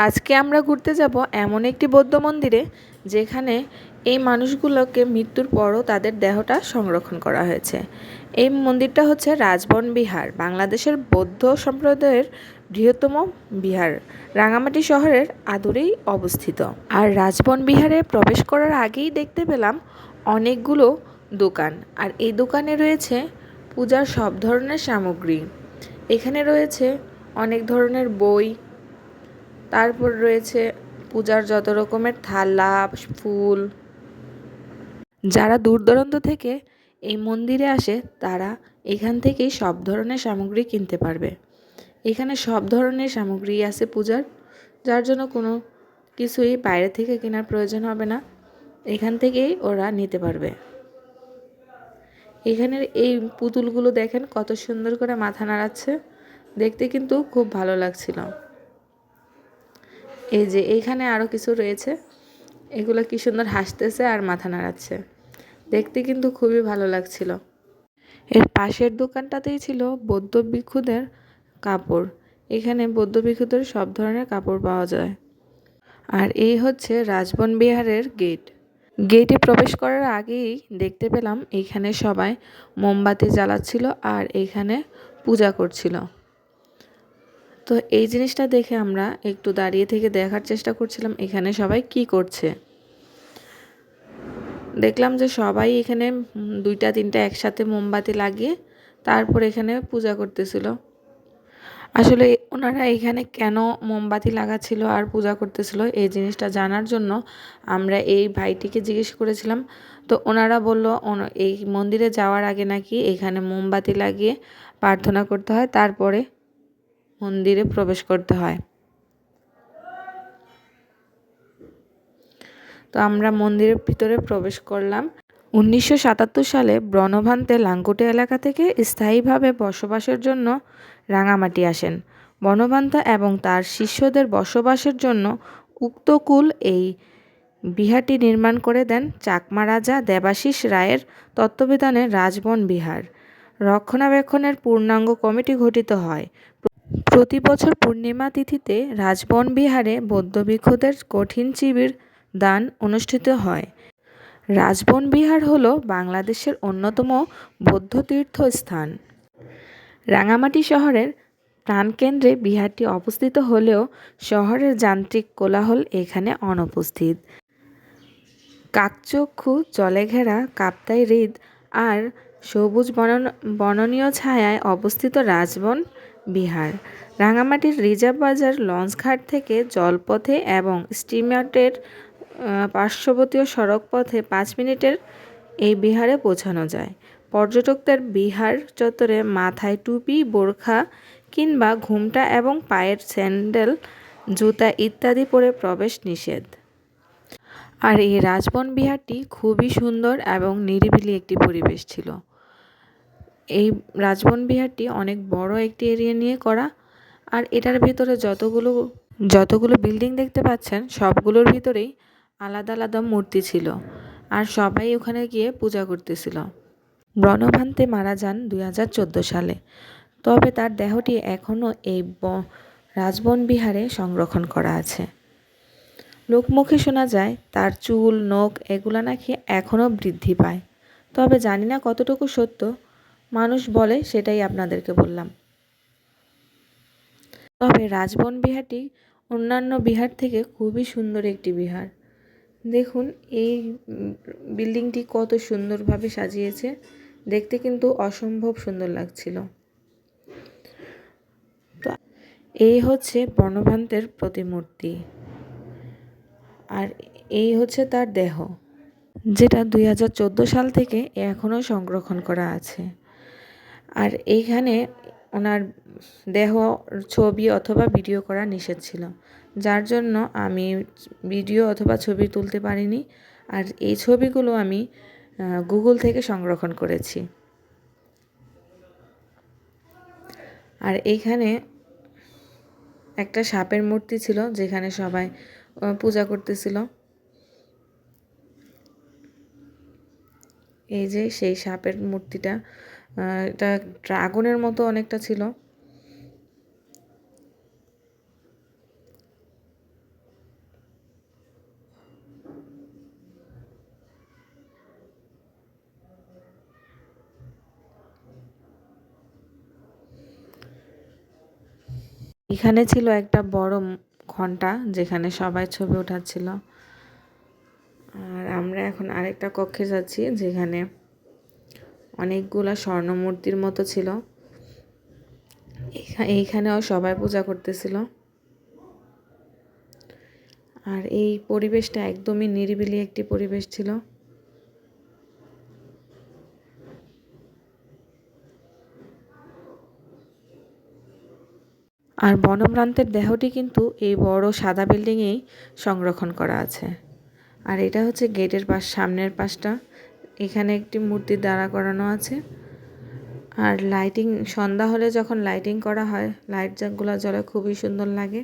আজকে আমরা ঘুরতে যাব এমন একটি বৌদ্ধ মন্দিরে যেখানে এই মানুষগুলোকে মৃত্যুর পরও তাদের দেহটা সংরক্ষণ করা হয়েছে। এই মন্দিরটা হচ্ছে রাজবন বিহার, বাংলাদেশের বৌদ্ধ সম্প্রদায়ের বৃহত্তম বিহার, রাঙামাটি শহরের আদুরেই অবস্থিত। আর রাজবন বিহারে প্রবেশ করার আগেই দেখতে পেলাম অনেকগুলো দোকান, আর এই দোকানে রয়েছে পূজার সব ধরনের সামগ্রী। এখানে রয়েছে অনেক ধরনের বই, তারপর রয়েছে পূজার যত রকমের থালা, ফুল। যারা দূর দূরান্ত থেকে এই মন্দিরে আসে তারা এখান থেকেই সব ধরনের সামগ্রী কিনতে পারবে। এখানে সব ধরনের সামগ্রী আছে পূজার, যার জন্য কোনো কিছুই বাইরে থেকে কেনার প্রয়োজন হবে না, এখান থেকেই ওরা নিতে পারবে। এখানের এই পুতুলগুলো দেখেন কত সুন্দর করে মাথা নাড়াচ্ছে, দেখতে কিন্তু খুব ভালো লাগছিল। এই যে এইখানে আরও কিছু রয়েছে, এগুলো কি সুন্দর হাসতেছে আর মাথা নাড়াচ্ছে, দেখতে কিন্তু খুবই ভালো লাগছিল। এর পাশের দোকানটাতেই ছিল বৌদ্ধ ভিক্ষুদের কাপড়। এখানে বৌদ্ধ ভিক্ষুদের সব ধরনের কাপড় পাওয়া যায়। আর এই হচ্ছে রাজবন বিহারের গেট। গেটে প্রবেশ করার আগেই দেখতে পেলাম এইখানে সবাই মোমবাতি জ্বালাচ্ছিল আর এইখানে পূজা করছিল। তো এই জিনিসটা দেখে আমরা একটু দাঁড়িয়ে থেকে দেখার চেষ্টা করছিলাম এখানে সবাই কি করছে। দেখলাম যে সবাই এখানে 2-3টা একসাথে মোমবাতি লাগিয়ে তারপর এখানে পূজা করতেছিল। আসলে ওনারা এখানে কেন মোমবাতি লাগাচ্ছিল আর পূজা করতেছিল এই জিনিসটা জানার জন্য আমরা এই ভাইটিকে জিজ্ঞেস করেছিলাম। তো ওনারা বলল এই মন্দিরে যাওয়ার আগে নাকি এখানে মোমবাতি লাগিয়ে প্রার্থনা করতে হয়, তারপরে মন্দিরে প্রবেশ করতে হয়। তো আমরা মন্দিরের ভিতরে প্রবেশ করলাম। 1977 সালে বনভান্তে লাঙ্গুটে এলাকা থেকে স্থায়ীভাবে বসবাসের জন্য রাঙামাটি আসেন। বনভান্তা এবং তার শিষ্যদের বসবাসের জন্য উক্ত কুল এই বিহারটি নির্মাণ করে দেন চাকমা রাজা দেবাশিস রায়ের তত্ত্বাবধানে রাজবন বিহার রক্ষণাবেক্ষণের পূর্ণাঙ্গ কমিটি গঠিত হয়। প্রতি বছর পূর্ণিমা তিথিতে রাজবন বিহারে বৌদ্ধ ভিক্ষুদের কঠিন শিবির দান অনুষ্ঠিত হয়। রাজবন বিহার হল বাংলাদেশের অন্যতম বৌদ্ধ তীর্থস্থান। রাঙামাটি শহরের প্রাণকেন্দ্রে বিহারটি অবস্থিত হলেও শহরের যান্ত্রিক কোলাহল এখানে অনুপস্থিত। কাকচক্ষু জলে ঘেরা কাপ্তাই হ্রদ আর সবুজ বননীয় ছায়ায় অবস্থিত রাজবন বিহার রাঙামাটির রিজার্ভ বাজার লঞ্চঘাট থেকে জলপথে এবং স্টিমারের পার্শ্ববর্তী সড়ক পথে 5 মিনিটের এই বিহারে পৌঁছানো যায়। পর্যটকদের বিহার চত্বরে মাথায় টুপি, বোরখা কিংবা ঘোমটা এবং পায়ের স্যান্ডেল, জুতা ইত্যাদি পরে প্রবেশ নিষেধ। আর এই রাজবন বিহারটি খুবই সুন্দর এবং নিরিবিলি একটি পরিবেশ ছিল। এই রাজবন বিহারটি অনেক বড় একটি এরিয়া নিয়ে করা, আর এটার ভিতরে যতগুলো বিল্ডিং দেখতে পাচ্ছেন সবগুলোর ভিতরেই আলাদা আলাদা মূর্তি ছিল, আর সবাই ওখানে গিয়ে পূজা করতেছিল। বনভান্তে মারা যান 2014 সালে, তবে তার দেহটি এখনও এই রাজবন বিহারে সংরক্ষণ করা আছে। লোকমুখে শোনা যায় তার চুল, নখ এগুলা নাকি এখনও বৃদ্ধি পায়, তবে জানি না কতটুকু সত্য, মানুষ বলে সেটাই আপনাদেরকে বললাম। তবে রাজবন বিহারটি অন্যান্য বিহার থেকে খুবই সুন্দর একটি বিহার। দেখুন এই বিল্ডিংটি কত সুন্দরভাবে সাজিয়েছে, দেখতে কিন্তু অসম্ভব সুন্দর লাগছিল। তো এই হচ্ছে বনভান্তের প্রতিমূর্তি, আর এই হচ্ছে তার দেহ, যেটা 2014 সাল থেকে এখনও সংরক্ষণ করা আছে। আর এইখানে ওনার দেহ ছবি অথবা ভিডিও করা নিষেধ ছিল, যার জন্য আমি ভিডিও অথবা ছবি তুলতে পারিনি। আর এই ছবিগুলো আমি গুগল থেকে সংরক্ষণ করেছি। আর এইখানে একটা সাপের মূর্তি ছিল যেখানে সবাই পূজা করতেছিল। এই যে সেই সাপের মূর্তিটা, এটা ড্রাগনের মতো অনেকটা ছিল। এখানে ছিল একটা বড় ঘন্টা, যেখানে সবাই ছবি ওঠাচ্ছিল। আর আমরা এখন আরেকটা কক্ষে যাচ্ছি, যেখানে অনেকগুলা স্বর্ণ মূর্তির মতো ছিল। এইখানেও সবাই পূজা করতেছিল। আর এই পরিবেশটা একদমই নিরিবিলি একটি পরিবেশ ছিল। আর বনভ্রান্তের দেহটি কিন্তু এই বড় সাদা বিল্ডিংয়েই সংরক্ষণ করা আছে। আর এটা হচ্ছে গেটের সামনের পাশটা। এখানে একটি মূর্তি দাঁড়া করানো আছে। আর লাইটিং, সন্ধ্যা হলে যখন লাইটিং করা হয়, লাইটগুলো জ্বলে, খুবই সুন্দর লাগে।